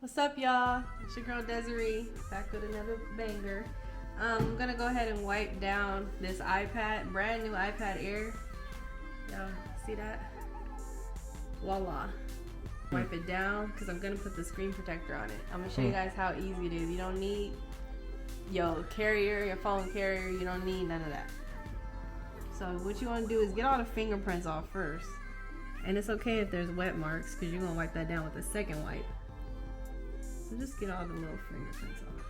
What's up, y'all? It's your girl Desiree, back with another banger. I'm gonna go ahead and wipe down this iPad, brand new iPad Air. Y'all see that? Voila. Wipe it down because I'm gonna put the screen protector on it. I'm gonna show you guys how easy it is. You don't need your carrier, your phone carrier. You don't need none of that. So what you want to do is get all the fingerprints off first. And it's okay if there's wet marks because you're gonna wipe that down with the second wipe. So just get all the little fingerprints off.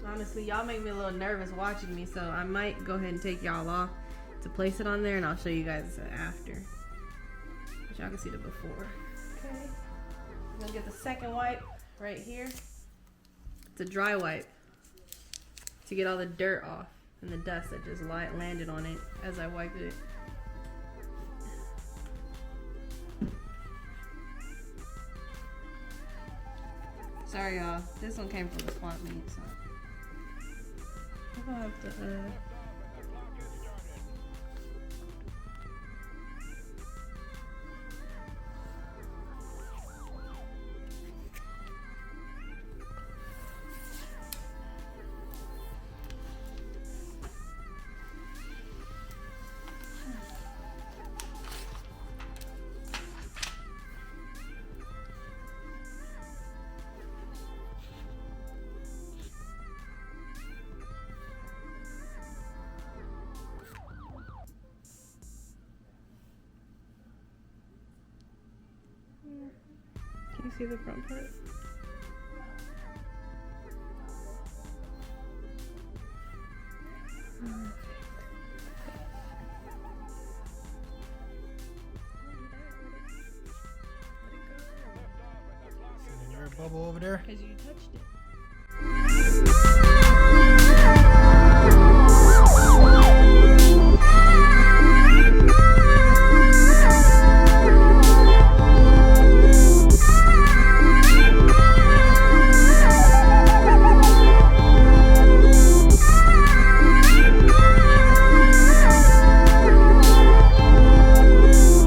Honestly, y'all make me a little nervous watching me, so I might go ahead and take y'all off to place it on there, and I'll show you guys the after. But y'all can see the before. Okay. I'm gonna get the second wipe right here. It's a dry wipe to get all the dirt off and the dust that just landed on it as I wiped it. Sorry, y'all. This one came from the swamp meet, so I'm gonna have to. Can you see the front part? Is there a bubble over there? Because you touched it.